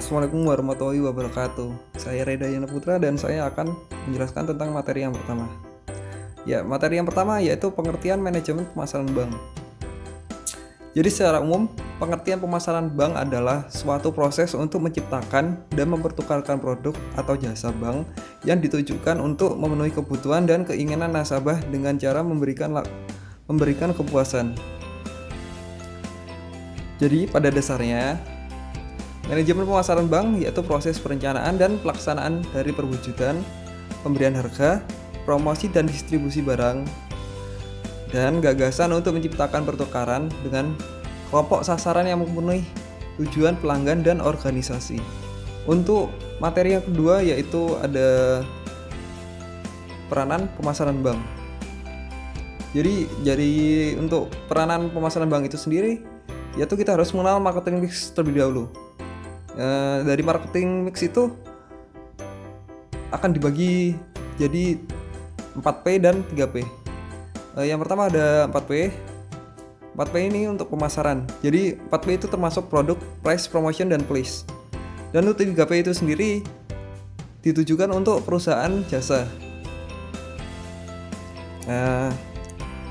Assalamualaikum warahmatullahi wabarakatuh. Saya Reda Yana Putra dan saya akan menjelaskan tentang materi yang pertama. Ya, materi yang pertama yaitu pengertian manajemen pemasaran bank. Jadi secara umum, pengertian pemasaran bank adalah suatu proses untuk menciptakan dan mempertukarkan produk atau jasa bank yang ditujukan untuk memenuhi kebutuhan dan keinginan nasabah dengan cara memberikan kepuasan. Jadi pada dasarnya, manajemen pemasaran bank yaitu proses perencanaan dan pelaksanaan dari perwujudan, pemberian harga, promosi dan distribusi barang, dan gagasan untuk menciptakan pertukaran dengan kelompok sasaran yang memenuhi tujuan pelanggan dan organisasi. Untuk materi yang kedua yaitu ada peranan pemasaran bank. Jadi untuk peranan pemasaran bank itu sendiri, yaitu kita harus mengenal marketing mix terlebih dahulu. Dari marketing mix itu akan dibagi jadi 4P dan 3P. Yang pertama ada 4P. 4P ini untuk pemasaran. Jadi 4P itu termasuk produk, price, promotion, dan place. Dan untuk 3P itu sendiri ditujukan untuk perusahaan jasa.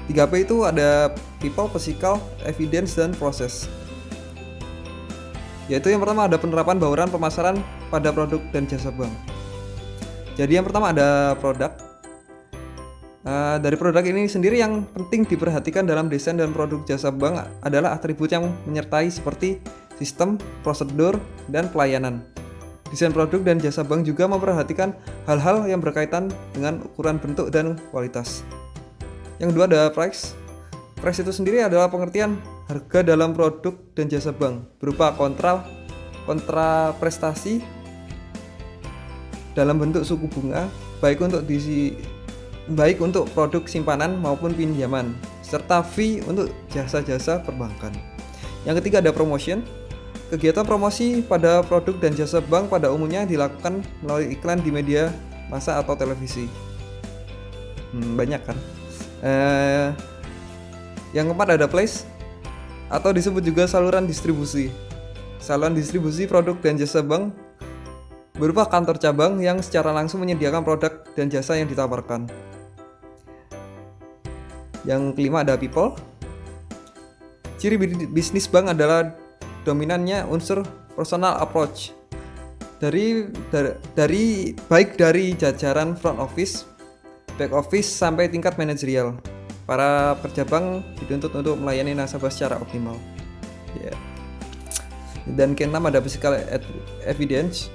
3P itu ada people, physical, evidence, dan proses. Yaitu yang pertama ada penerapan bauran pemasaran pada produk dan jasa bank. Jadi yang pertama ada produk. Dari produk ini sendiri yang penting diperhatikan dalam desain dan produk jasa bank adalah atribut yang menyertai seperti sistem, prosedur, dan pelayanan. Desain produk dan jasa bank juga memperhatikan hal-hal yang berkaitan dengan ukuran bentuk dan kualitas. Yang kedua ada price. Price itu sendiri adalah pengertian harga dalam produk dan jasa bank berupa kontra prestasi dalam bentuk suku bunga baik untuk produk simpanan maupun pinjaman, serta fee untuk jasa-jasa perbankan. Yang ketiga ada promotion. Kegiatan promosi pada produk dan jasa bank pada umumnya dilakukan melalui iklan di media massa atau televisi. Banyak kan? Yang keempat ada place, atau disebut juga saluran distribusi. Saluran distribusi produk dan jasa bank berupa kantor cabang yang secara langsung menyediakan produk dan jasa yang ditawarkan. Yang kelima ada people. Ciri bisnis bank adalah dominannya unsur personal approach baik dari jajaran front office, back office sampai tingkat manajerial. Para pekerja bank dituntut untuk melayani nasabah secara optimal. Dan keenam ada physical evidence.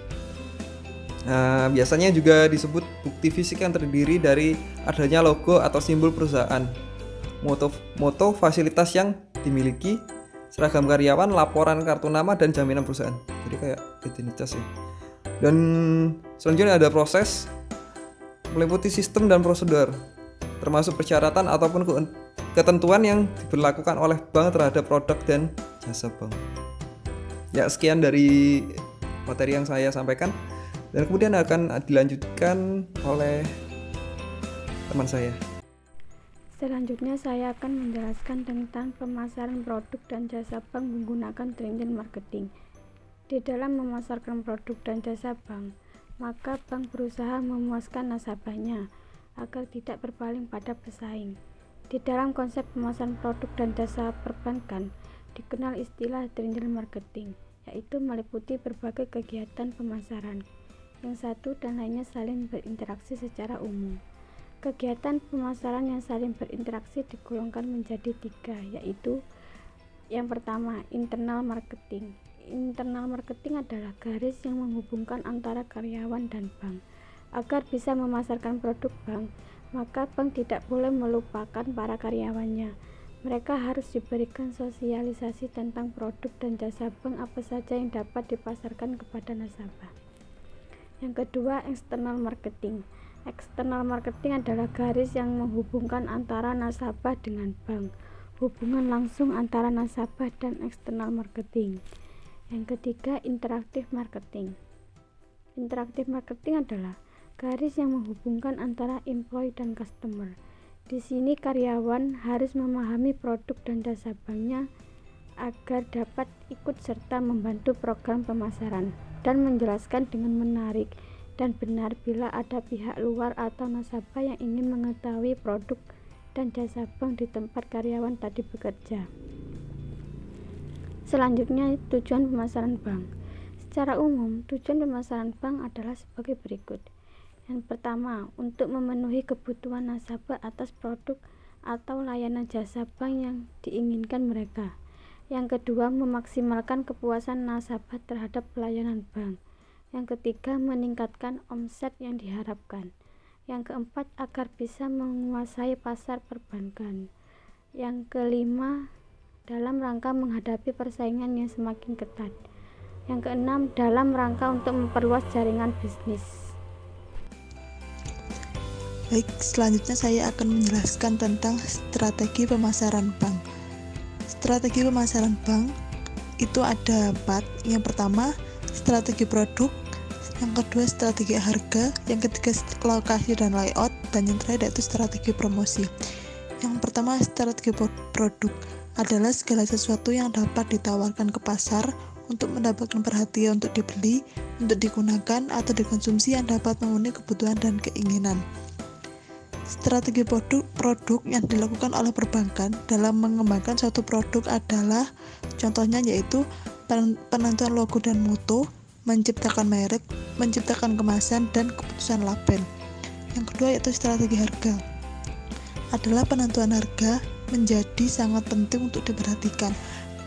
Biasanya juga disebut bukti fisik yang terdiri dari adanya logo atau simbol perusahaan, moto fasilitas yang dimiliki, seragam karyawan, laporan kartu nama, dan jaminan perusahaan. Jadi kayak identitas ya. Dan selanjutnya ada proses, meliputi sistem dan prosedur, termasuk persyaratan ataupun ketentuan yang diberlakukan oleh bank terhadap produk dan jasa bank. Ya, sekian dari materi yang saya sampaikan, dan kemudian akan dilanjutkan oleh teman saya. Selanjutnya saya akan menjelaskan tentang pemasaran produk dan jasa bank menggunakan triangle marketing. Di dalam memasarkan produk dan jasa bank, maka bank berusaha memuaskan nasabahnya agar tidak berpaling pada pesaing. Di dalam konsep pemasaran produk dan jasa perbankan, dikenal istilah triangle marketing, yaitu meliputi berbagai kegiatan pemasaran yang satu dan lainnya saling berinteraksi secara umum. Kegiatan pemasaran yang saling berinteraksi digolongkan menjadi 3, yaitu yang pertama, internal marketing. Internal marketing adalah garis yang menghubungkan antara karyawan dan bank. Agar bisa memasarkan produk bank, maka bank tidak boleh melupakan para karyawannya. Mereka harus diberikan sosialisasi tentang produk dan jasa bank apa saja yang dapat dipasarkan kepada nasabah. Yang kedua, external marketing. External marketing adalah garis yang menghubungkan antara nasabah dengan bank, hubungan langsung antara nasabah dan external marketing. Yang ketiga, interaktif marketing. Interaktif marketing adalah garis yang menghubungkan antara employee dan customer. Di sini karyawan harus memahami produk dan jasa banknya agar dapat ikut serta membantu program pemasaran dan menjelaskan dengan menarik dan benar bila ada pihak luar atau nasabah yang ingin mengetahui produk dan jasa bank di tempat karyawan tadi bekerja. Selanjutnya, tujuan pemasaran bank. Secara umum, tujuan pemasaran bank adalah sebagai berikut. Yang pertama, untuk memenuhi kebutuhan nasabah atas produk atau layanan jasa bank yang diinginkan mereka. Yang kedua, memaksimalkan kepuasan nasabah terhadap pelayanan bank. Yang ketiga, meningkatkan omset yang diharapkan. Yang keempat, agar bisa menguasai pasar perbankan. Yang kelima, dalam rangka menghadapi persaingan yang semakin ketat. Yang keenam, dalam rangka untuk memperluas jaringan bisnis. Baik, selanjutnya saya akan menjelaskan tentang strategi pemasaran bank. Strategi pemasaran bank itu ada 4. Yang pertama, strategi produk. Yang kedua, strategi harga. Yang ketiga, lokasi dan layout. Dan yang terakhir yaitu strategi promosi. Yang pertama, strategi produk adalah segala sesuatu yang dapat ditawarkan ke pasar untuk mendapatkan perhatian untuk dibeli, untuk digunakan, atau dikonsumsi yang dapat memenuhi kebutuhan dan keinginan. Strategi produk yang dilakukan oleh perbankan dalam mengembangkan suatu produk adalah contohnya yaitu penentuan logo dan moto, menciptakan merek, menciptakan kemasan, dan keputusan label. Yang kedua yaitu strategi harga. Adalah penentuan harga menjadi sangat penting untuk diperhatikan,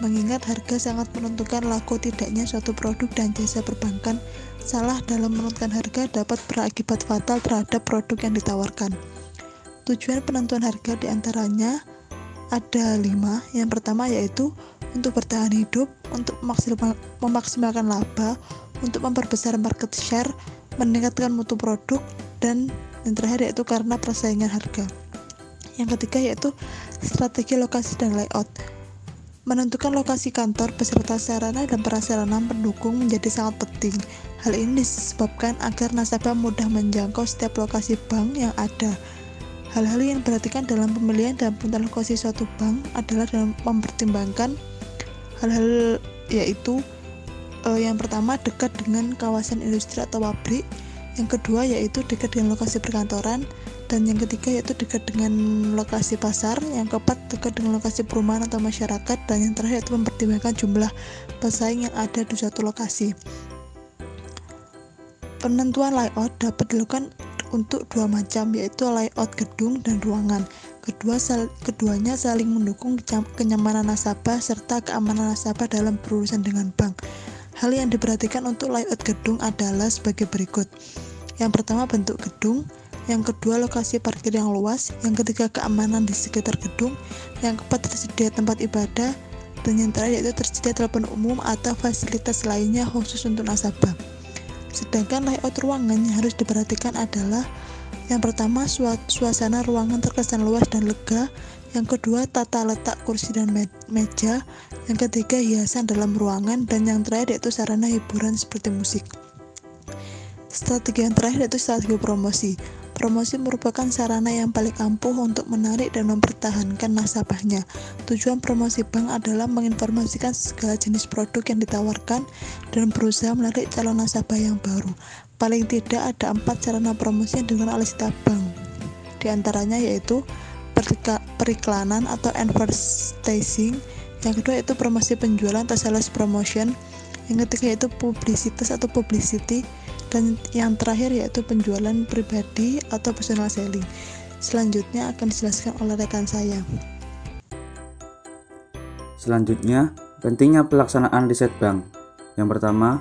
mengingat harga sangat menentukan laku tidaknya suatu produk dan jasa perbankan. Salah dalam menentukan harga dapat berakibat fatal terhadap produk yang ditawarkan. Tujuan penentuan harga diantaranya ada 5. Yang pertama yaitu untuk bertahan hidup, untuk memaksimalkan laba, untuk memperbesar market share, meningkatkan mutu produk, dan yang terakhir yaitu karena persaingan harga. Yang ketiga yaitu strategi lokasi dan layout. Menentukan lokasi kantor beserta sarana dan prasarana pendukung menjadi sangat penting. Hal ini disebabkan agar nasabah mudah menjangkau setiap lokasi bank yang ada. Hal-hal yang diperhatikan dalam pemilihan dan penentuan lokasi suatu bank adalah dalam mempertimbangkan hal-hal yaitu yang pertama dekat dengan kawasan industri atau pabrik, yang kedua yaitu dekat dengan lokasi perkantoran, dan yang ketiga yaitu dekat dengan lokasi pasar, yang keempat dekat dengan lokasi perumahan atau masyarakat, dan yang terakhir yaitu mempertimbangkan jumlah pesaing yang ada di suatu lokasi. Penentuan layout dapat dilakukan untuk 2 macam, yaitu layout gedung dan ruangan. Keduanya saling mendukung kenyamanan nasabah serta keamanan nasabah dalam berurusan dengan bank. Hal yang diperhatikan untuk layout gedung adalah sebagai berikut. Yang pertama, bentuk gedung. Yang kedua, lokasi parkir yang luas. Yang ketiga, keamanan di sekitar gedung. Yang keempat, tersedia tempat ibadah. Dan yang terakhir yaitu tersedia telepon umum atau fasilitas lainnya khusus untuk nasabah. Sedangkan layout ruangan yang harus diperhatikan adalah yang pertama, suasana ruangan terkesan luas dan lega. Yang kedua, tata letak kursi dan meja. Yang ketiga, hiasan dalam ruangan. Dan yang terakhir yaitu sarana hiburan seperti musik. Strategi yang terakhir yaitu strategi promosi. Promosi merupakan sarana yang paling ampuh untuk menarik dan mempertahankan nasabahnya. Tujuan promosi bank adalah menginformasikan segala jenis produk yang ditawarkan dan berusaha menarik calon nasabah yang baru. Paling tidak ada 4 sarana promosi yang digunakan oleh setiap bank. Di antaranya yaitu periklanan atau advertising. Yang kedua yaitu promosi penjualan atau sales promotion. Yang ketiga yaitu publisitas atau publicity. Dan yang terakhir yaitu penjualan pribadi atau personal selling. Selanjutnya akan dijelaskan oleh rekan saya. Selanjutnya, pentingnya pelaksanaan riset bank. Yang pertama,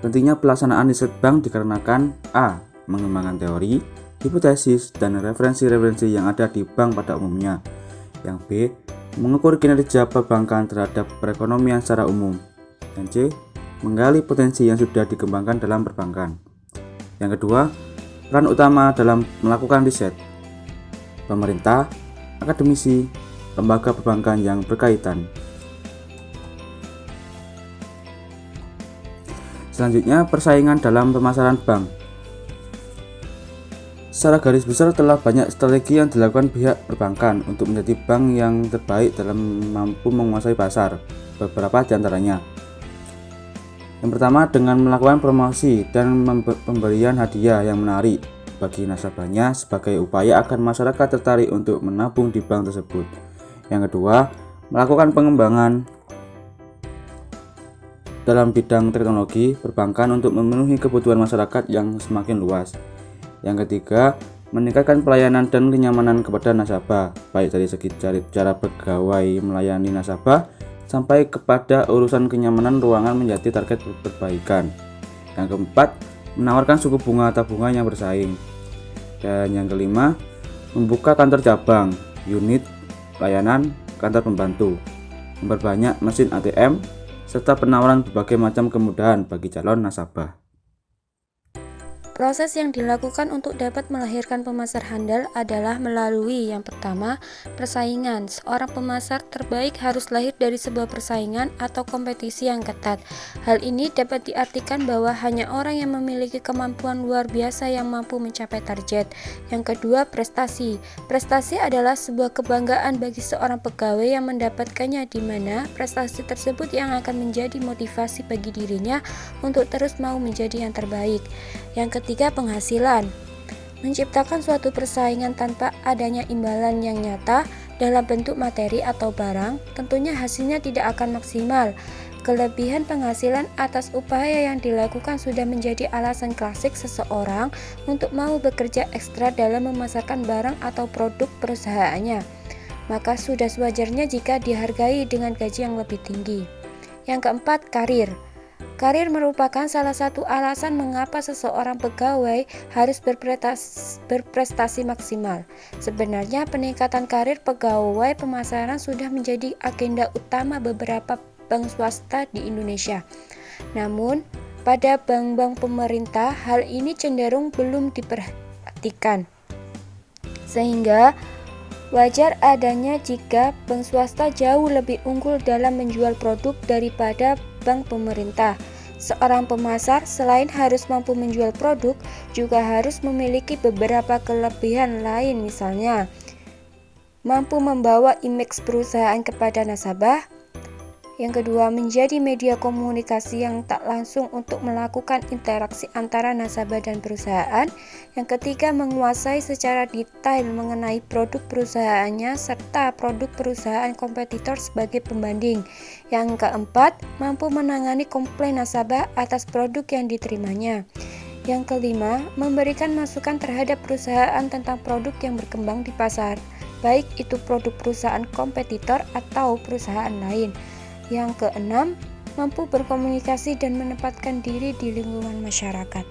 pentingnya pelaksanaan riset bank dikarenakan A. Mengembangkan teori, hipotesis, dan referensi-referensi yang ada di bank pada umumnya. Yang B. Mengukur kinerja perbankan terhadap perekonomian secara umum. Dan C. Menggali potensi yang sudah dikembangkan dalam perbankan. Yang kedua, peran utama dalam melakukan riset. Pemerintah, akademisi, lembaga perbankan yang berkaitan. Selanjutnya, persaingan dalam pemasaran bank. Secara garis besar telah banyak strategi yang dilakukan pihak perbankan untuk menjadi bank yang terbaik dalam mampu menguasai pasar. beberapa di antaranya. Yang pertama, dengan melakukan promosi dan pemberian hadiah yang menarik bagi nasabahnya sebagai upaya agar masyarakat tertarik untuk menabung di bank tersebut. Yang kedua, melakukan pengembangan dalam bidang teknologi perbankan untuk memenuhi kebutuhan masyarakat yang semakin luas. Yang ketiga, meningkatkan pelayanan dan kenyamanan kepada nasabah, baik dari segi cara pegawai melayani nasabah sampai kepada urusan kenyamanan ruangan menjadi target perbaikan. Yang keempat, menawarkan suku bunga tabungan yang bersaing. Dan yang kelima, membuka kantor cabang, unit layanan, kantor pembantu, memperbanyak mesin ATM, serta penawaran berbagai macam kemudahan bagi calon nasabah. Proses yang dilakukan untuk dapat melahirkan pemasar handal adalah melalui yang pertama, persaingan. Seorang pemasar terbaik harus lahir dari sebuah persaingan atau kompetisi yang ketat. Hal ini dapat diartikan bahwa hanya orang yang memiliki kemampuan luar biasa yang mampu mencapai target. Yang kedua, prestasi. Prestasi adalah sebuah kebanggaan bagi seorang pegawai yang mendapatkannya, di mana prestasi tersebut yang akan menjadi motivasi bagi dirinya untuk terus mau menjadi yang terbaik. Yang ketiga, penghasilan. Menciptakan suatu persaingan tanpa adanya imbalan yang nyata dalam bentuk materi atau barang, tentunya hasilnya tidak akan maksimal. Kelebihan penghasilan atas upaya yang dilakukan sudah menjadi alasan klasik seseorang untuk mau bekerja ekstra dalam memasarkan barang atau produk perusahaannya. Maka sudah sewajarnya jika dihargai dengan gaji yang lebih tinggi. Yang keempat, karir. Karir merupakan salah satu alasan mengapa seseorang pegawai harus berprestasi maksimal. Sebenarnya peningkatan karir pegawai pemasaran sudah menjadi agenda utama beberapa bank swasta di Indonesia. Namun, pada bank-bank pemerintah hal ini cenderung belum diperhatikan. Sehingga wajar adanya jika bank swasta jauh lebih unggul dalam menjual produk daripada bank pemerintah. Seorang pemasar selain harus mampu menjual produk, juga harus memiliki beberapa kelebihan lain, misalnya mampu membawa image perusahaan kepada nasabah. Yang kedua, menjadi media komunikasi yang tak langsung untuk melakukan interaksi antara nasabah dan perusahaan. Yang ketiga, menguasai secara detail mengenai produk perusahaannya serta produk perusahaan kompetitor sebagai pembanding. Yang keempat, mampu menangani komplain nasabah atas produk yang diterimanya. Yang kelima, memberikan masukan terhadap perusahaan tentang produk yang berkembang di pasar, baik itu produk perusahaan kompetitor atau perusahaan lain. Yang keenam, mampu berkomunikasi dan menempatkan diri di lingkungan masyarakat.